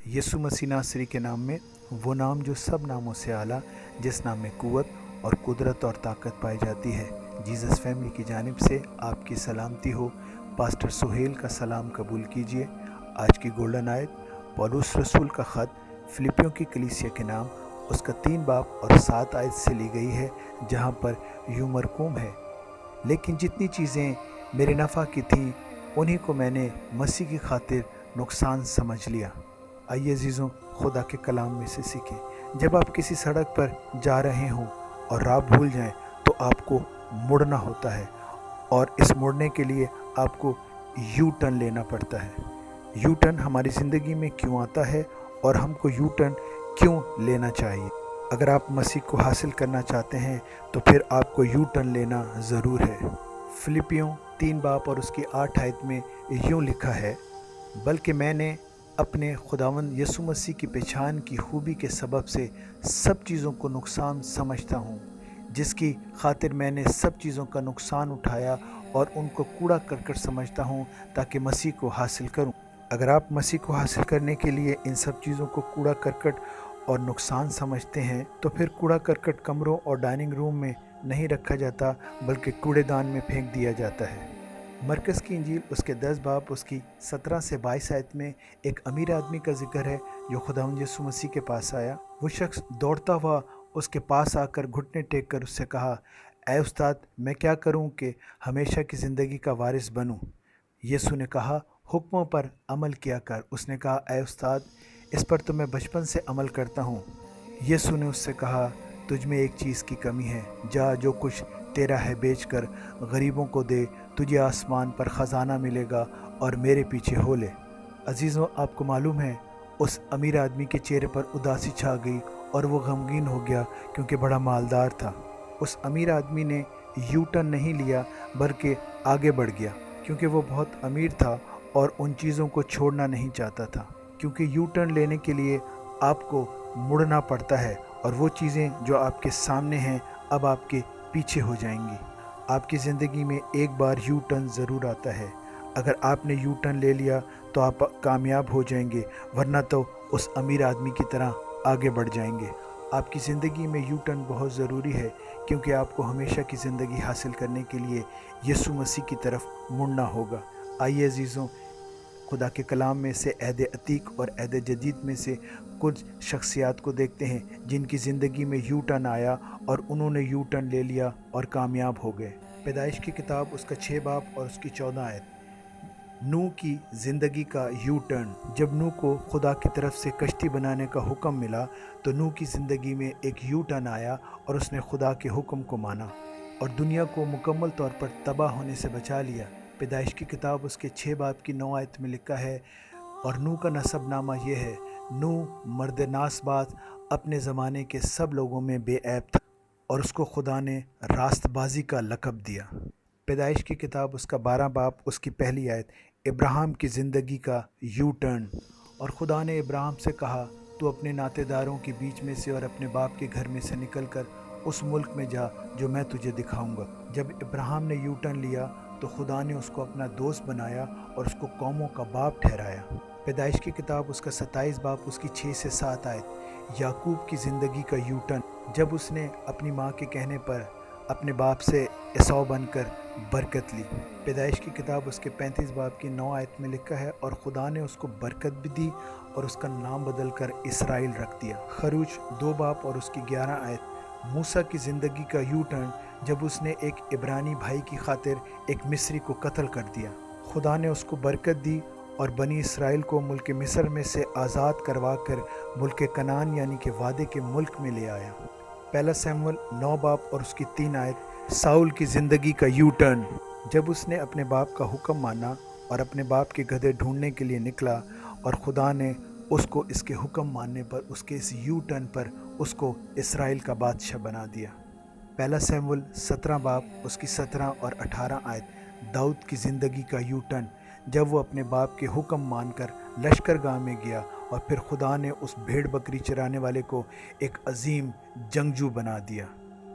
यीशु मसीह नासरी के नाम में, वो नाम जो सब नामों से आला, जिस नाम में क़ुव्वत और कुदरत और ताकत पाई जाती है। जीसस फैमिली की जानिब से आपकी सलामती हो। पास्टर सुहेल का सलाम कबूल कीजिए। आज की गोल्डन आयत पौलुस रसूल का ख़त फिलिपियों की कलीसिया के नाम उसका 3 बाब और 7 आयत से ली गई है, जहाँ पर यूं मरकूम है, लेकिन जितनी चीज़ें मेरे नफ़ा की थीं उन्हीं को मैंने मसीह की खातिर नुकसान समझ लिया। आइए अजीज़ों, खुदा के कलाम में से सीखें। जब आप किसी सड़क पर जा रहे हों और राह भूल जाएं तो आपको मुड़ना होता है, और इस मुड़ने के लिए आपको यू टर्न लेना पड़ता है। यू टर्न हमारी ज़िंदगी में क्यों आता है और हमको यू टर्न क्यों लेना चाहिए? अगर आप मसीह को हासिल करना चाहते हैं तो फिर आपको यू टर्न लेना ज़रूर है। फिलिपियों 3 बाब और उसकी 8 आयत में यूँ लिखा है, बल्कि मैंने अपने खुदावंद यीशु मसीह की पहचान की खूबी के सबब से सब चीज़ों को नुकसान समझता हूँ, जिसकी खातिर मैंने सब चीज़ों का नुकसान उठाया और उनको कूड़ा करकट समझता हूँ ताकि मसीह को हासिल करूँ। अगर आप मसीह को हासिल करने के लिए इन सब चीज़ों को कूड़ा करकट और नुकसान समझते हैं तो फिर कूड़ा करकट कमरों और डाइनिंग रूम में नहीं रखा जाता, बल्कि कूड़ेदान में फेंक दिया जाता है। मरकज़ की इंजील उसके 10 बाब उसकी 17 से 22 आयत में एक अमीर आदमी का जिक्र है जो खुदावंद यीशु मसीह के पास आया। वो शख्स दौड़ता हुआ उसके पास आकर घुटने टेक कर उससे कहा, ऐ उस्ताद, मैं क्या करूं कि हमेशा की ज़िंदगी का वारिस बनूं? यीशु ने कहा, हुक्मों पर अमल किया कर। उसने कहा, ऐ उस्ताद, इस पर तो मैं बचपन से अमल करता हूँ। यीशु ने उससे कहा, तुझ में एक चीज़ की कमी है। जा, जो कुछ तेरा है बेचकर गरीबों को दे, तुझे आसमान पर ख़जाना मिलेगा, और मेरे पीछे हो ले। अजीज़ों, आपको मालूम है उस अमीर आदमी के चेहरे पर उदासी छा गई और वो गमगीन हो गया क्योंकि बड़ा मालदार था। उस अमीर आदमी ने यू टर्न नहीं लिया बल्कि आगे बढ़ गया क्योंकि वो बहुत अमीर था और उन चीज़ों को छोड़ना नहीं चाहता था। क्योंकि यू टर्न लेने के लिए आपको मुड़ना पड़ता है और वो चीज़ें जो आपके सामने हैं अब आपके पीछे हो जाएंगी। आपकी ज़िंदगी में एक बार यू टर्न ज़रूर आता है। अगर आपने यू टर्न ले लिया तो आप कामयाब हो जाएंगे, वरना तो उस अमीर आदमी की तरह आगे बढ़ जाएंगे। आपकी ज़िंदगी में यू टर्न बहुत ज़रूरी है क्योंकि आपको हमेशा की ज़िंदगी हासिल करने के लिए यीशु मसीह की तरफ मुड़ना होगा। आइए अजीज़ों, खुदा के कलाम में से अहद अतीक और अहद जदीद में से कुछ शख्सियात को देखते हैं जिनकी ज़िंदगी में यू टर्न आया और उन्होंने यू टर्न ले लिया और कामयाब हो गए। पैदाइश की किताब उसका 6 बाब और उसकी 14 आयत। नूह की ज़िंदगी का यू टर्न। जब नूह को खुदा की तरफ से कश्ती बनाने का हुक्म मिला तो नूह की ज़िंदगी में एक यू टर्न आया और उसने खुदा के हुक्म को माना और दुनिया को मुकम्मल तौर पर तबाह होने से बचा लिया। पैदाइश की किताब उसके 6 बाब की 9 आयत में लिखा है, और नूह का नसब नामा यह है, नूह मर्द नासबात अपने ज़माने के सब लोगों में बेऐब था और उसको खुदा ने रास्तबाजी का लक़ब दिया। पैदाइश की किताब उसका 12 बाब उसकी पहली आयत। इब्राहिम की ज़िंदगी का यू टर्न। और खुदा ने इब्राहिम से कहा, तू अपने नातेदारों के बीच में से और अपने बाप के घर में से निकल कर उस मुल्क में जा जो मैं तुझे दिखाऊंगा। जब इब्राहिम ने यू टर्न लिया तो खुदा ने उसको अपना दोस्त बनाया और उसको कौमों का बाप ठहराया। पैदाइश की किताब उसका 27 बाब उसकी 6 से 7 आयत। याकूब की ज़िंदगी का यू टर्न। जब उसने अपनी माँ के कहने पर अपने बाप से एसौ बनकर बरकत ली। पैदाइश की किताब उसके 35 बाब की 9 आयत में लिखा है, और खुदा ने उसको बरकत भी दी और उसका नाम बदल कर इसराइल रख दिया। खरूज 2 बाब और उसकी 11 आयत। मूसा की ज़िंदगी का यू टर्न। जब उसने एक इब्रानी भाई की खातिर एक मिस्री को कत्ल कर दिया, खुदा ने उसको बरकत दी और बनी इसराइल को मुल्क मिस्र में से आज़ाद करवा कर मुल्क कनान यानी कि वादे के मुल्क में ले आया। पहला शमूएल 9 बाब और उसकी 3 आयत। साउल की ज़िंदगी का यू टर्न। जब उसने अपने बाप का हुक्म माना और अपने बाप के गधे ढूंढने के लिए निकला और खुदा ने उसको इसके हुक्म मानने पर उसके इस यू टर्न पर उसको इसराइल का बादशाह बना दिया। पहला शमूएल 17 बाब उसकी 17 और 18 आयत। दाऊद की ज़िंदगी का यू टर्न। जब वो अपने बाप के हुक्म मानकर लश्करगाह में गया और फिर खुदा ने उस भेड़ बकरी चराने वाले को एक अजीम जंगजू बना दिया।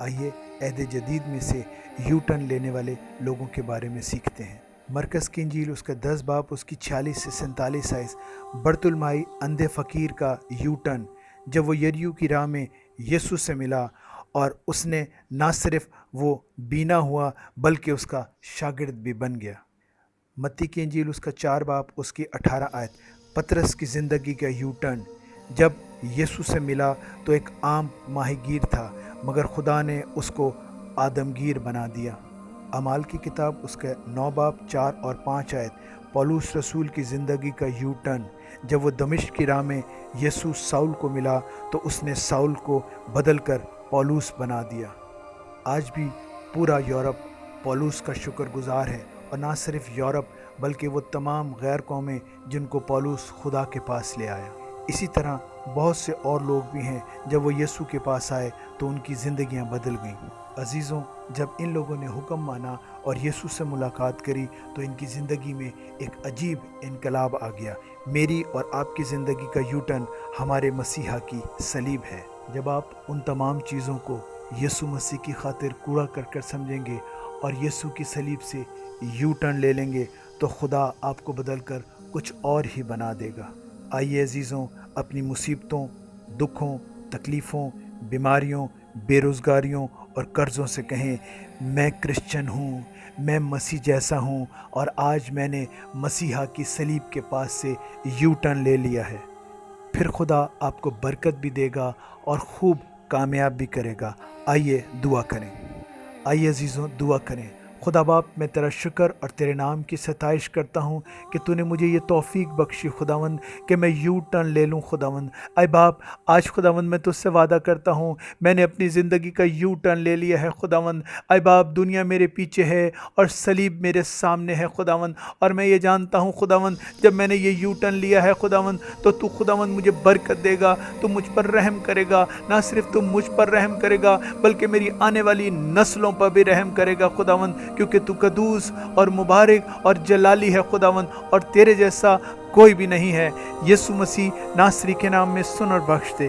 आइए अहद जदीद में से यू टर्न लेने वाले लोगों के बारे में सीखते हैं। مرکز کی انجیل اس کا 10 باب اس کی 46 سے 47 آیت۔ برتلمائی اندھے فقیر کا یو ٹرن، جب وہ یریو کی راہ میں یسوع سے ملا اور اس نے نہ صرف وہ بینا ہوا بلکہ اس کا شاگرد بھی بن گیا۔ متی کی انجیل اس کا 4 باب اس کی 18 آیت۔ پطرس کی زندگی کا یو ٹرن، جب یسوع سے ملا تو ایک عام ماہی گیر تھا مگر خدا نے اس کو آدمگیر بنا دیا۔ اعمال کی کتاب اس کے 9 باب 4 اور 5 آیت۔ پولس رسول کی زندگی کا یو ٹرن، جب وہ دمشق کی راہ میں یسوع ساؤل کو ملا تو اس نے ساؤل کو بدل کر پولس بنا دیا۔ آج بھی پورا یورپ پولس کا شکر گزار ہے، اور نہ صرف یورپ بلکہ وہ تمام غیر قومیں جن کو پولس خدا کے پاس لے آیا۔ اسی طرح بہت سے اور لوگ بھی ہیں جب وہ یسوع کے پاس آئے تو ان کی زندگیاں بدل گئیں۔ عزیزوں، جب ان لوگوں نے حکم مانا اور یسوع سے ملاقات کری تو ان کی زندگی میں ایک عجیب انقلاب آ گیا۔ میری اور آپ کی زندگی کا یو ٹرن ہمارے مسیحا کی صلیب ہے۔ جب آپ ان تمام چیزوں کو یسوع مسیح کی خاطر کوڑا کر سمجھیں گے اور یسوع کی صلیب سے یو ٹرن لے لیں گے تو خدا آپ کو بدل کر کچھ اور ہی بنا دے گا۔ آئیے عزیزوں، اپنی مصیبتوں، دکھوں، تکلیفوں، بیماریوں، بے روزگاریوں اور قرضوں سے کہیں، میں کرسچن ہوں، میں مسیح جیسا ہوں، اور آج میں نے مسیحا کی صلیب کے پاس سے یو ٹرن لے لیا ہے۔ پھر خدا آپ کو برکت بھی دے گا اور خوب کامیاب بھی کرے گا۔ آئیے دعا کریں۔ آئیے عزیزوں دعا کریں۔ خدا باپ، میں تیرا شکر اور تیرے نام کی ستائش کرتا ہوں کہ تو نے مجھے یہ توفیق بخشی خداوند کہ میں یو ٹرن لے لوں خداوند۔ اے باپ، آج خداوند میں تجھ سے وعدہ کرتا ہوں، میں نے اپنی زندگی کا یو ٹرن لے لیا ہے خداوند۔ اے باپ، دنیا میرے پیچھے ہے اور صلیب میرے سامنے ہے خداوند، اور میں یہ جانتا ہوں خداوند جب میں نے یہ یو ٹرن لیا ہے خداوند تو خداوند مجھے برکت دے گا، تو مجھ پر رحم کرے گا۔ نہ صرف تو مجھ پر رحم کرے گا بلکہ میری آنے والی نسلوں پر بھی رحم کرے گا خداوند، کیونکہ تو قدوس اور مبارک اور جلالی ہے خداوند، اور تیرے جیسا کوئی بھی نہیں ہے۔ یسوع مسیح ناصری کے نام میں سن اور بخش دے۔